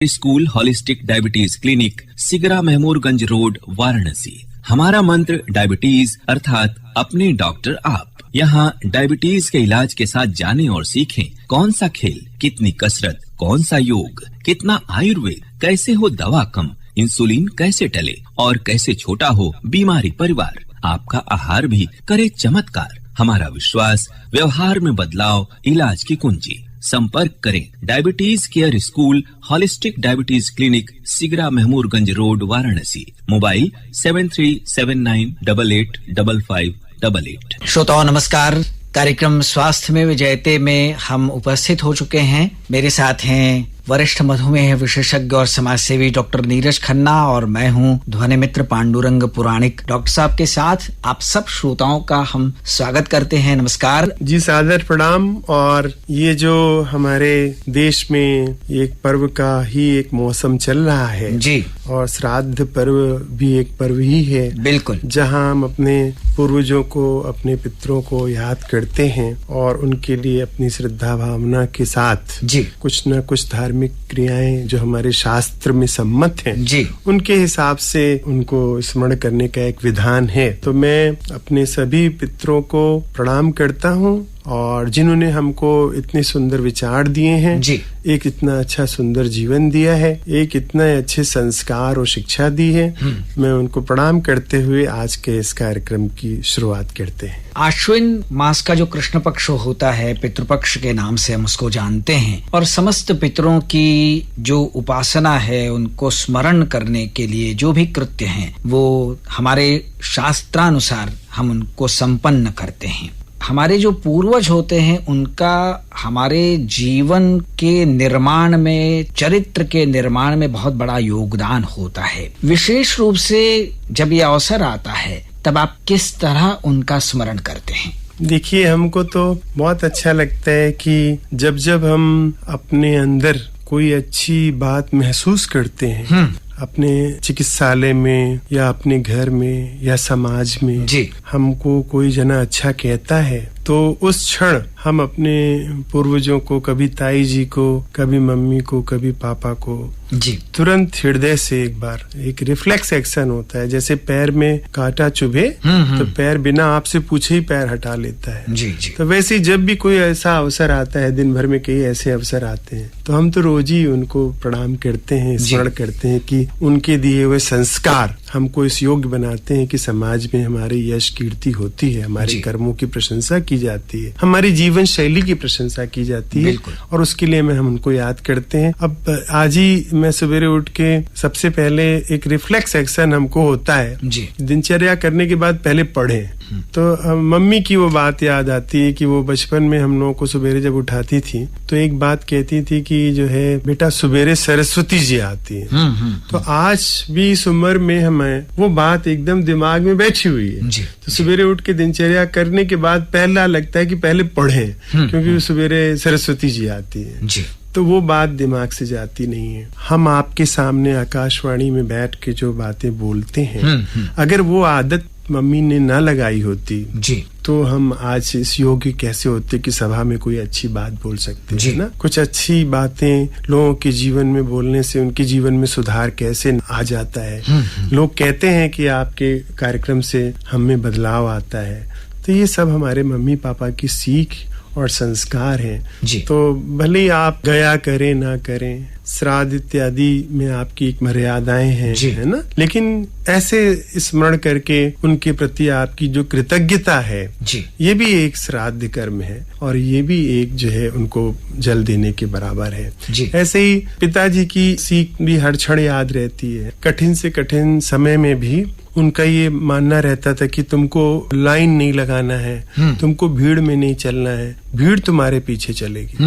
School holistic diabetes clinic, Sigra Mahmoorganj road, Varanasi. हमारा मंत्र diabetes अर्थात अपने डॉक्टर आप। यहाँ डायबिटीज के इलाज के साथ जाने और सीखें कौन सा खेल, कितनी कसरत, कौन सा योग, कितना आयुर्वेद, कैसे हो दवा कम, इंसुलिन कैसे टले और कैसे छोटा हो बीमारी परिवार। आपका आहार भी करे चमत्कार। हमारा विश्वास, व्यवहार में बदलाव, इलाज की कुंजी। संपर्क करें diabetes care school holistic diabetes clinic, Sigra Mahmoorganj road, Varanasi. Mobile 7379885588। श्रोताओं नमस्कार। कार्यक्रम स्वास्थ्य में विजयते में हम उपस्थित हो चुके हैं। मेरे साथ हैं वरिष्ठ मधुमेह विशेषज्ञ और समाजसेवी डॉक्टर नीरज खन्ना और मैं हूं ध्वनि मित्र पांडुरंग पुराणिक। डॉक्टर साहब के साथ आप सब श्रोताओं का हम स्वागत करते हैं। नमस्कार जी, सादर प्रणाम। और ये जो हमारे देश में एक पर्व का ही एक मौसम चल रहा है जी, और श्राद्ध पर्व भी एक पर्व ही है, बिल्कुल, जहां हम अपने पूर्वजों को, अपने पितरों को याद करते हैं और उनके लिए अपनी श्रद्धा भावना के साथ जी कुछ न कुछ धार्मिक क्रियाएं जो हमारे शास्त्र में सम्मत हैं जी, उनके हिसाब से उनको स्मरण करने का एक विधान है। तो मैं अपने सभी पितरों को प्रणाम करता हूँ और जिन्होंने हमको इतने सुंदर विचार दिए हैं जी, एक इतना अच्छा सुंदर जीवन दिया है, एक इतने अच्छे संस्कार और शिक्षा दी है, मैं उनको प्रणाम करते हुए आज के इस कार्यक्रम की शुरुआत करते हैं। आश्विन मास का जो कृष्ण पक्ष होता है, पितृपक्ष के नाम से हम उसको जानते हैं, और समस्त पितरों की जो उपासना है, उनको स्मरण करने के लिए जो भी कृत्य हैं वो हमारे शास्त्रानुसार हम उनको संपन्न करते हैं। हमारे जो पूर्वज होते हैं उनका हमारे जीवन के निर्माण में, चरित्र के निर्माण में बहुत बड़ा योगदान होता है। विशेष रूप से जब ये अवसर आता है तब आप किस तरह उनका स्मरण करते हैं? देखिए, हमको तो बहुत अच्छा लगता है कि जब जब हम अपने अंदर कोई अच्छी बात महसूस करते हैं, अपने चिकित्सालय में या अपने घर में या समाज में जी, हमको कोई जना अच्छा कहता है तो उस क्षण हम अपने पूर्वजों को, कभी ताई जी को, कभी मम्मी को, कभी पापा को जी, तुरंत हृदय से एक बार एक रिफ्लेक्स एक्शन होता है। जैसे पैर में कांटा चुभे तो पैर बिना आपसे पूछे ही पैर हटा लेता है जी जी। तो वैसे ही जब भी कोई ऐसा अवसर आता है, दिन भर में कई ऐसे अवसर आते हैं, तो हम तो रोज ही उनको प्रणाम करते हैं, स्मरण करते हैं कि उनके दिए हुए संस्कार हमको इस योग्य बनाते हैं कि समाज में हमारी यश कीर्ति होती है, हमारे कर्मों की प्रशंसा की जाती है, हमारी जीवन शैली की प्रशंसा की जाती है, और उसके लिए हम उनको याद करते हैं। अब आज ही मैं सवेरे उठ के सबसे पहले एक रिफ्लेक्स एक्शन हमको होता है जी। दिनचर्या करने के बाद पहले पढ़े तो मम्मी की वो बात याद आती है कि वो बचपन में हम लोगों को सवेरे जब उठाती थी तो एक बात कहती थी कि जो है बेटा सवेरे सरस्वती जी आती है। तो आज भी इस उम्र में हमें वो बात एकदम दिमाग में बैठी हुई है जी। तो सवेरे उठ के दिनचर्या करने के बाद पहला लगता है कि पहले पढ़ें, क्योंकि सवेरे सरस्वती जी आती है जी। तो वो बात दिमाग से जाती नहीं है। हम आपके सामने आकाशवाणी में बैठ के जो बातें बोलते हैं, अगर वो आदत मम्मी ने ना लगाई होती जी तो हम आज इस योग्य कैसे होते कि सभा में कोई अच्छी बात बोल सकते हैं ना। कुछ अच्छी बातें लोगों के जीवन में बोलने से उनके जीवन में सुधार कैसे आ जाता है। लोग कहते हैं कि आपके कार्यक्रम से हम में बदलाव आता है, तो ये सब हमारे मम्मी पापा की सीख और संस्कार हैं जी। तो भले ही आप गया करें ना करें, श्राद्ध इत्यादि में आपकी एक मर्यादाएं हैं है ना, लेकिन ऐसे स्मरण करके उनके प्रति आपकी जो कृतज्ञता है जी, ये भी एक श्राद्ध कर्म है और ये भी एक जो है उनको जल देने के बराबर है जी। ऐसे ही पिताजी की सीख भी हर क्षण याद रहती है। कठिन से कठिन समय में भी उनका ये मानना रहता था कि तुमको लाइन नहीं लगाना है, तुमको भीड़ में नहीं चलना है, भीड़ तुम्हारे पीछे चलेगी,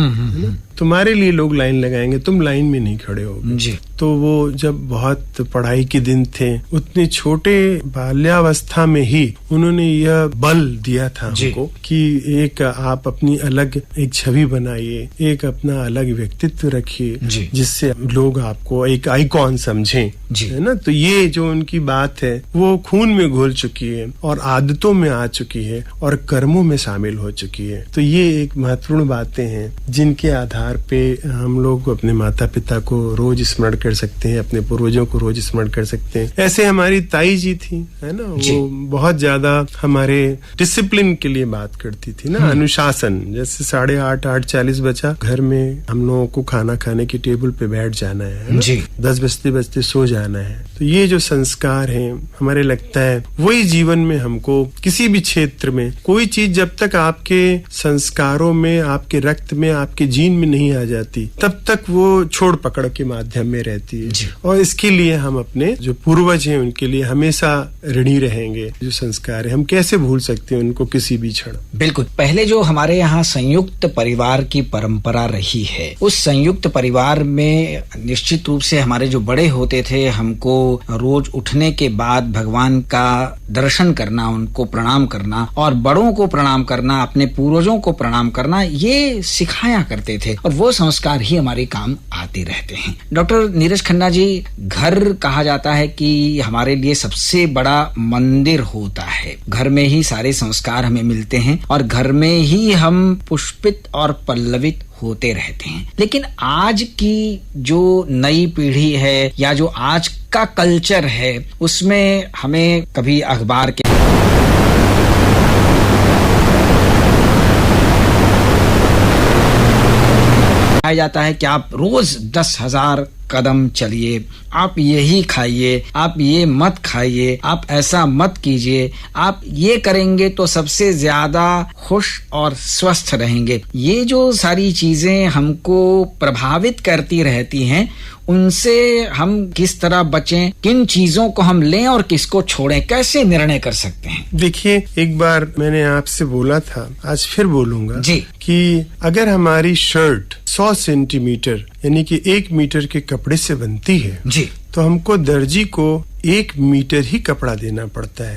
तुम्हारे लिए लोग लाइन लगाएंगे, तुम लाइन में नहीं खड़े होगे। तो वो जब बहुत पढ़ाई के दिन थे, उतने छोटे बाल्यावस्था में ही उन्होंने यह बल दिया था हमको कि एक आप अपनी अलग एक छवि बनाइए, एक अपना अलग व्यक्तित्व रखिए, जिससे लोग आपको एक आइकॉन समझें, है ना। तो ये जो उनकी बात है वो खून में घुल चुकी है और आदतों में आ चुकी है और कर्मों में शामिल हो चुकी है। तो ये एक महत्वपूर्ण बातें हैं जिनके आधार पे हम लोग अपने माता पिता को रोज स्मरण कर सकते हैं, अपने पूर्वजों को रोज स्मरण कर सकते हैं। ऐसे हमारी ताई जी थी, है ना, वो बहुत ज्यादा हमारे डिसिप्लिन के लिए बात करती थी ना, अनुशासन। जैसे 8:30 बजा घर में हम लोगों को खाना खाने की टेबल पे बैठ जाना है ना? 10 बजते सो जाना है। तो ये जो संस्कार हैं, हमारे लगता है वही जीवन में हमको किसी भी क्षेत्र में कोई चीज जब तक आपके संस्कारों में, आपके रक्त में, आपके जीन में नहीं आ जाती, तब तक वो छोड़ पकड़ के माध्यम में रहती है। और इसके लिए हम अपने जो पूर्वज हैं उनके लिए हमेशा ऋणी रहेंगे। जो संस्कार है हम कैसे भूल सकते हैं उनको किसी भी क्षण। बिल्कुल। पहले जो हमारे यहाँ संयुक्त परिवार की परंपरा रही है, उस संयुक्त परिवार में निश्चित रूप से हमारे जो बड़े होते थे, हमको रोज उठने के बाद भगवान का दर्शन करना, उनको प्रणाम करना और बड़ों को प्रणाम करना, अपने पूर्वजों को प्रणाम करना, ये सिखाया करते थे और वो संस्कार ही हमारे काम आते रहते हैं। डॉक्टर नीरज खन्ना जी, घर कहा जाता है कि हमारे लिए सबसे बड़ा मंदिर होता है। घर में ही सारे संस्कार हमें मिलते हैं और घर में ही हम पुष्पित और पल्लवित होते रहते हैं। लेकिन आज की जो नई पीढ़ी है या जो आज का कल्चर है, उसमें हमें कभी अखबार के कहा जाता है कि आप रोज 10,000 कदम चलिए, आप यही खाइए, आप ये मत खाइए, आप ऐसा मत कीजिए, आप ये करेंगे तो सबसे ज्यादा खुश और स्वस्थ रहेंगे। ये जो सारी चीजें हमको प्रभावित करती रहती हैं, उनसे हम किस तरह बचें, किन चीजों को हम लें और किसको छोड़ें, कैसे निर्णय कर सकते हैं? देखिए, एक बार मैंने आपसे बोला था, आज फिर बोलूंगा जी, कि अगर हमारी शर्ट 100 सेंटीमीटर यानी कि 1 मीटर के कपड़े से बनती है जी, तो हमको दर्जी को 1 मीटर ही कपड़ा देना पड़ता है।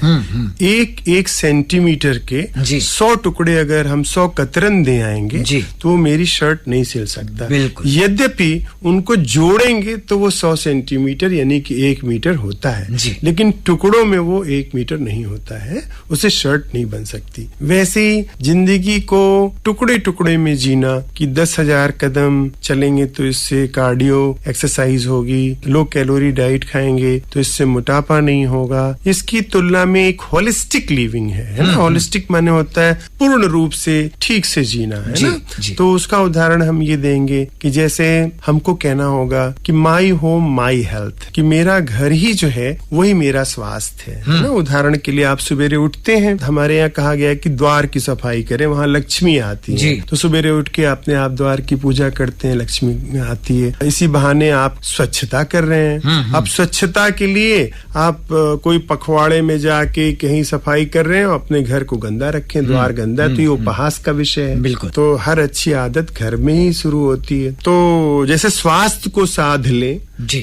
एक सेंटीमीटर के 100 टुकड़े अगर हम 100 कतरन दे आएंगे तो वो मेरी शर्ट नहीं सिल सकता। यद्यपि उनको जोड़ेंगे तो वो 100 सेंटीमीटर यानी कि 1 मीटर होता है, लेकिन टुकड़ों में वो 1 मीटर नहीं होता है, उसे शर्ट नहीं बन सकती। वैसे ही जिंदगी को टुकड़े टुकड़े में जीना कि 10,000 कदम चलेंगे तो इससे कार्डियो एक्सरसाइज होगी, लो कैलोरी डाइट खाएंगे तो इससे मोटापा नहीं होगा। इसकी तुलना में एक होलिस्टिक लिविंग है ना। होलिस्टिक माने होता है पूर्ण रूप से ठीक से जीना, है ना। तो उसका उदाहरण हम ये देंगे कि जैसे हमको कहना होगा कि माई होम माई हेल्थ, कि मेरा घर ही जो है वही मेरा स्वास्थ्य है ना। उदाहरण के लिए आप सवेरे उठते हैं, हमारे यहाँ कहा गया है कि द्वार की सफाई करें, वहाँ लक्ष्मी आती है। तो सवेरे उठ के अपने आप द्वार की पूजा करते हैं, लक्ष्मी आती है। इसी बहाने आप स्वच्छता कर रहे हैं। अब स्वच्छता के लिए आप कोई पखवाड़े में जाके कहीं सफाई कर रहे हैं और अपने घर को गंदा रखें, द्वार गंदा, तो ये उपहास का विषय है। तो हर अच्छी आदत घर में ही शुरू होती है। तो जैसे स्वास्थ्य को साध ले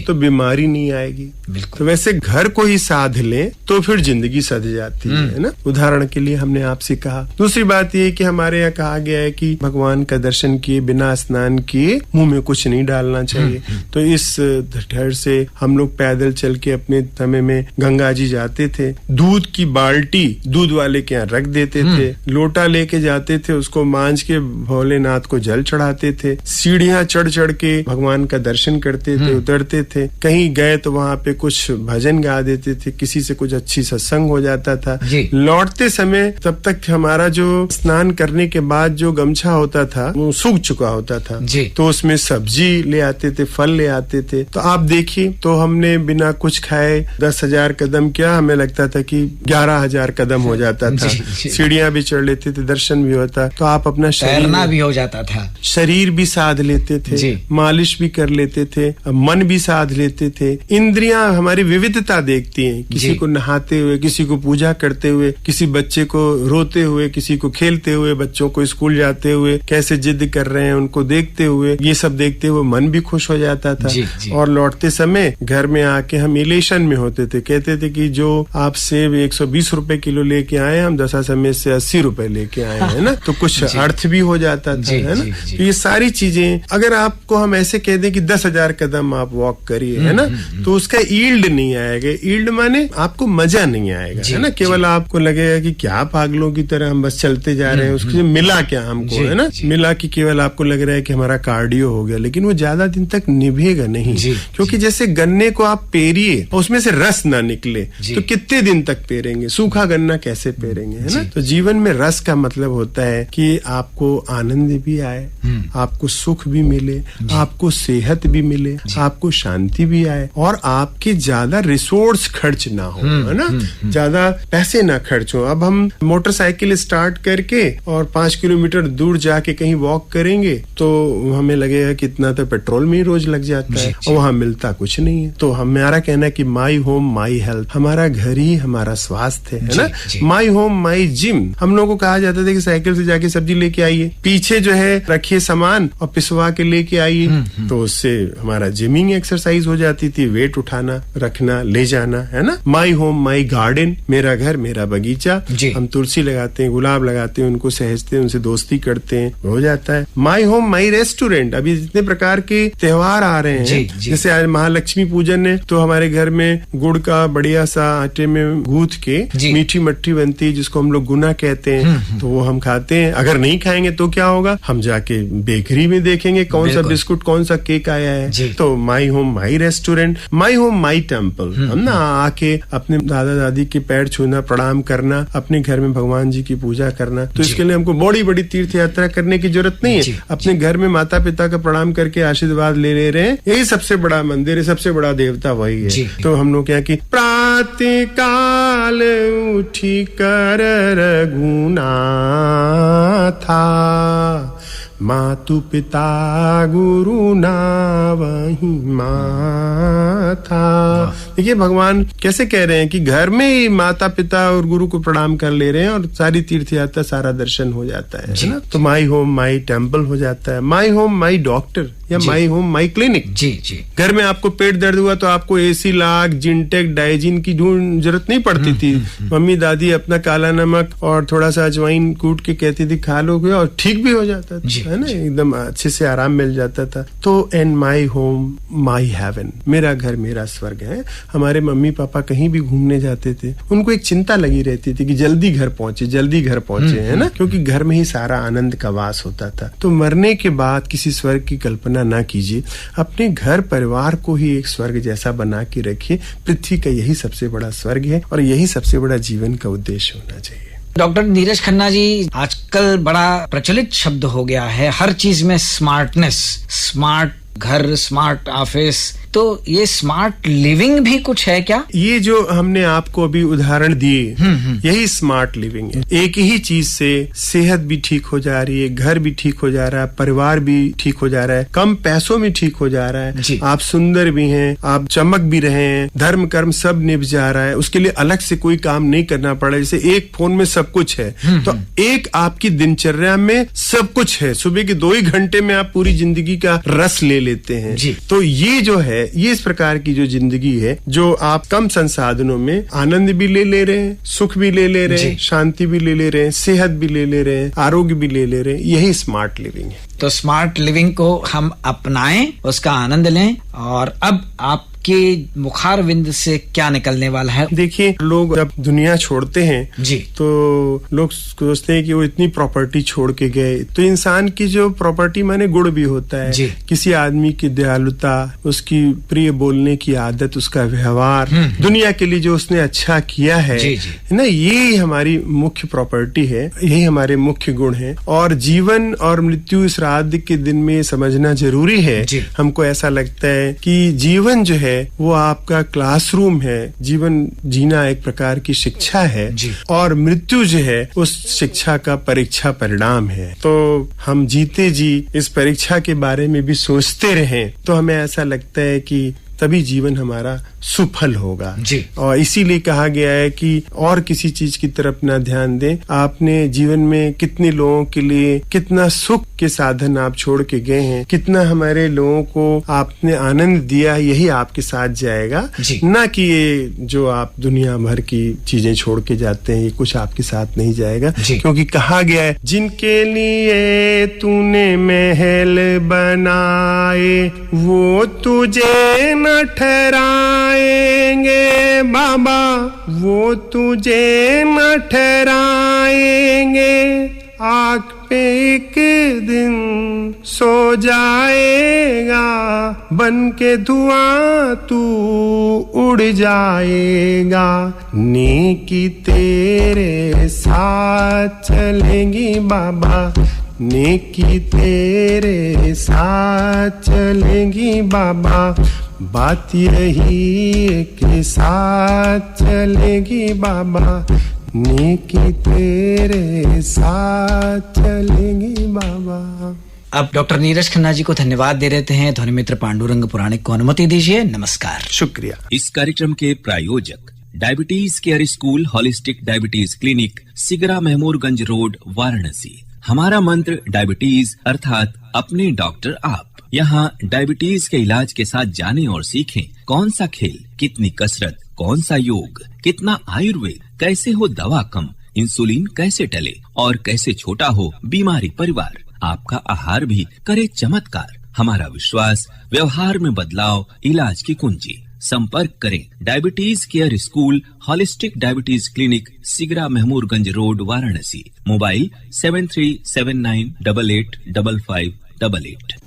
तो बीमारी नहीं आएगी, तो वैसे घर को ही साध ले तो फिर जिंदगी सध जाती है ना। उदाहरण के लिए हमने आपसे कहा। दूसरी बात ये कि हमारे यहाँ कहा गया है कि भगवान का दर्शन किए बिना स्नान किए मुंह में कुछ नहीं डालना चाहिए। तो इस डर से हम लोग पैदल चल के अपने समय में गंगा जी जाते थे, दूध की बाल्टी दूध वाले के यहाँ रख देते थे, लोटा लेके जाते थे, उसको मांझ के भोलेनाथ को जल चढ़ाते थे, सीढ़ियां चढ़ चढ़ के भगवान का दर्शन करते थे, उतरते थे। कहीं गए तो वहाँ पे कुछ भजन गा देते थे, किसी से कुछ अच्छी सत्संग हो जाता था। लौटते समय तब तक हमारा जो स्नान करने के बाद जो गमछा होता था वो सूख चुका होता था, तो उसमें सब्जी ले आते थे, फल ले आते थे। तो आप देखिए, तो हमने बिना कुछ खाए 10,000 कदम, क्या हमें लगता था कि 11,000 कदम हो जाता था। सीढ़ियां भी चढ़ लेते थे, दर्शन भी होता, तो आप अपना तैरना भी हो जाता था, शरीर भी साध लेते थे, मालिश भी कर लेते थे, मन भी साध लेते थे। इंद्रियां हमारी विविधता देखती हैं, किसी को नहाते हुए, किसी को पूजा करते हुए, किसी बच्चे को रोते हुए, किसी को खेलते हुए, बच्चों को स्कूल जाते हुए कैसे जिद कर रहे हैं उनको देखते हुए, ये सब देखते हुए मन भी खुश हो जाता था। और लौटते समय घर में आके हम इलेशन में होते थे, कहते थे कि जो आप सेब 120 रुपए किलो लेके आए, हम दशाश्वमेध से 80 रुपए लेके आए हैं ना। तो कुछ अर्थ भी हो जाता था, है ना। तो ये सारी चीजें अगर आपको हम ऐसे कह दें कि 10,000 कदम आप वॉक करिए, है ना, तो उसका ईल्ड नहीं आएगा। ईल्ड माने आपको मजा नहीं आएगा, है ना, केवल आपको लगेगा कि क्या पागलों की तरह हम बस चलते जा रहे हैं, उसके मिला क्या हमको, है ना, मिला कि केवल आपको लग रहा है कि हमारा कार्डियो हो गया, लेकिन वो ज्यादा दिन तक निभेगा नहीं, क्योंकि जैसे गन्ने को आप पेरिए और उसमें से रस ना निकले तो कितने दिन तक पेरेंगे, सूखा गन्ना कैसे पेरेंगे, है ना। तो जीवन में रस का मतलब होता है कि आपको आनंद भी आए, आपको सुख भी मिले, आपको सेहत भी मिले, आपको शांति भी आए, और आपके ज्यादा रिसोर्स खर्च ना हो, है ना, ज्यादा पैसे ना खर्च हो। अब हम मोटरसाइकिल स्टार्ट करके और 5 किलोमीटर दूर जाके कहीं वॉक करेंगे तो हमें लगेगा कि इतना तो पेट्रोल में ही रोज लग जाता है, और वहाँ मिलता कुछ नहीं है। तो हमारा कहना है कि माई होम माई हेल्थ, हमारा घर ही हमारा स्वास्थ्य है ना। माई होम माई जिम, हम लोगों को कहा जाता था कि साइकिल से जाके सब्जी लेके आइए, पीछे जो है रखिए सामान और पिसवा के लेके आइए, तो उससे हमारा जिमिंग एक्सरसाइज हो जाती थी, वेट उठाना, रखना, ले जाना, है ना। माई होम माई गार्डन, मेरा घर मेरा बगीचा, हम तुलसी लगाते हैं, गुलाब लगाते हैं, उनको सहजते हैं, उनसे दोस्ती करते हैं, हो जाता है। माई होम माई रेस्टोरेंट, अभी जितने प्रकार के त्योहार आ रहे हैं, जैसे आज महालक्ष्मी पूजन है तो हमारे घर में गुड़ का बढ़िया सा आटे में गूंथ के मीठी मट्ठी बनती है, जिसको हम लोग गुना कहते हैं, तो वो हम खाते हैं। अगर नहीं खाएंगे तो क्या होगा, हम जाके बेकरी में देखेंगे कौन सा बिस्कुट कौन सा केक आया है। तो my home my restaurant, my home my temple, हम ना आके अपने दादा दादी के पैर छूना, प्रणाम करना, अपने घर में भगवान जी की पूजा करना। तो इसके लिए हमको बड़ी बड़ी तीर्थ यात्रा करने की जरूरत नहीं है, अपने घर में माता पिता का प्रणाम करके आशीर्वाद ले रहे हैं, यही सबसे बड़ा मंदिर है, सबसे बड़ा देवता वही है। तो हम लोग क्या कि प्रातः काल उठी कर रघुनाथा, मातु पिता गुरु नावहि माथा। देखिए भगवान कैसे कह रहे हैं कि घर में ही माता पिता और गुरु को प्रणाम कर ले रहे हैं और सारी तीर्थ यात्रा, सारा दर्शन हो जाता है ना। तो माई होम माई टेम्पल हो जाता है, माई होम माई डॉक्टर या माई होम माई क्लिनिक। घर में आपको पेट दर्द हुआ तो आपको एसी लाग, जिंटेक, डाइजिन की जरूरत नहीं पड़ती थी। मम्मी दादी अपना काला नमक और थोड़ा सा अजवाइन कूट के कहती थी खा लोगे और ठीक भी हो जाता था, है ना, एकदम अच्छे से आराम मिल जाता था। तो and my home my heaven, मेरा घर मेरा स्वर्ग है। हमारे मम्मी पापा कहीं भी घूमने जाते थे, उनको एक चिंता लगी रहती थी कि जल्दी घर पहुंचे, जल्दी घर पहुंचे, है ना, क्योंकि घर में ही सारा आनंद का वास होता था। तो मरने के बाद किसी स्वर्ग की कल्पना ना कीजिए, अपने घर परिवार को ही एक स्वर्ग जैसा बना के रखिए। पृथ्वी का यही सबसे बड़ा स्वर्ग है और यही सबसे बड़ा जीवन का उद्देश्य होना चाहिए। डॉक्टर नीरज खन्ना जी, आजकल बड़ा प्रचलित शब्द हो गया है हर चीज में स्मार्टनेस, स्मार्ट घर, स्मार्ट ऑफिस, तो ये स्मार्ट लिविंग भी कुछ है क्या? ये जो हमने आपको अभी उदाहरण दिए, यही स्मार्ट लिविंग है। एक ही चीज से सेहत भी ठीक हो जा रही है, घर भी ठीक हो जा रहा है, परिवार भी ठीक हो जा रहा है, कम पैसों में ठीक हो जा रहा है, आप सुंदर भी हैं, आप चमक भी रहे हैं, धर्म कर्म सब निभ जा रहा है, उसके लिए अलग से कोई काम नहीं करना पड़ा। जैसे एक फोन में सब कुछ है, तो एक आपकी दिनचर्या में सब कुछ है। सुबह के 2 ही घंटे में आप पूरी जिंदगी का रस ले लेते हैं। तो ये जो है, ये इस प्रकार की जो जिंदगी है, जो आप कम संसाधनों में आनंद भी ले रहे हैं, सुख भी ले रहे हैं, शांति भी ले रहे हैं, सेहत भी ले रहे हैं, आरोग्य भी ले रहे हैं, यही स्मार्ट लिविंग है। तो स्मार्ट लिविंग को हम अपनाएं, उसका आनंद लें। और अब आप के मुखार विंद से क्या निकलने वाला है? देखिए, लोग जब दुनिया छोड़ते हैं जी, तो लोग सोचते हैं कि वो इतनी प्रॉपर्टी छोड़ के गए। तो इंसान की जो प्रॉपर्टी माने गुण भी होता है, किसी आदमी की दयालुता, उसकी प्रिय बोलने की आदत, उसका व्यवहार, दुनिया के लिए जो उसने अच्छा किया है ना, ये हमारी मुख्य प्रॉपर्टी है, यही हमारे मुख्य गुण है। और जीवन और मृत्यु श्राद्ध के दिन में समझना जरूरी है। हमको ऐसा लगता है कि जीवन जो है वो आपका क्लासरूम है, जीवन जीना एक प्रकार की शिक्षा है, और मृत्यु जो है उस शिक्षा का परीक्षा परिणाम है। तो हम जीते जी इस परीक्षा के बारे में भी सोचते रहें, तो हमें ऐसा लगता है कि तभी जीवन हमारा सुफल होगा जी। और इसीलिए कहा गया है कि और किसी चीज की तरफ ना ध्यान दें। आपने जीवन में कितने लोगों के लिए कितना सुख के साधन आप छोड़ के गए हैं, कितना हमारे लोगों को आपने आनंद दिया, यही आपके साथ जाएगा, ना कि ये जो आप दुनिया भर की चीजें छोड़ के जाते हैं ये कुछ आपके साथ नहीं जाएगा। क्योंकि कहा गया है जिनके लिए तूने महल बनाए वो तुझे न ठहराएंगे बाबा, वो तुझे न ठहराएंगे। आँख पे एक दिन सो जाएगा, बन के धुआं तू उड़ जाएगा। नेकी तेरे साथ चलेंगी बाबा, नेकी तेरे साथ चलेंगी बाबा। बात यही के साथ चलेगी बाबा, नेकी तेरे साथ चलेगी बाबा। अब डॉक्टर नीरज खन्ना जी को धन्यवाद दे रहते हैं। ध्वनि मित्र पांडुरंग पुराणिक को अनुमति दीजिए। नमस्कार। शुक्रिया। इस कार्यक्रम के प्रायोजक diabetes care school holistic diabetes clinic, Sigra Mahmoorganj road, Varanasi. हमारा मंत्र डायबिटीज अर्थात अपने डॉक्टर आप। यहाँ डायबिटीज के इलाज के साथ जानें और सीखें कौन सा खेल, कितनी कसरत, कौन सा योग, कितना आयुर्वेद, कैसे हो दवा कम, इंसुलिन कैसे टले और कैसे छोटा हो बीमारी परिवार। आपका आहार भी करे चमत्कार। हमारा विश्वास, व्यवहार में बदलाव, इलाज की कुंजी। संपर्क करें diabetes care school holistic diabetes clinic, Sigra Mahmoorganj road, Varanasi. Mobile 7379885588।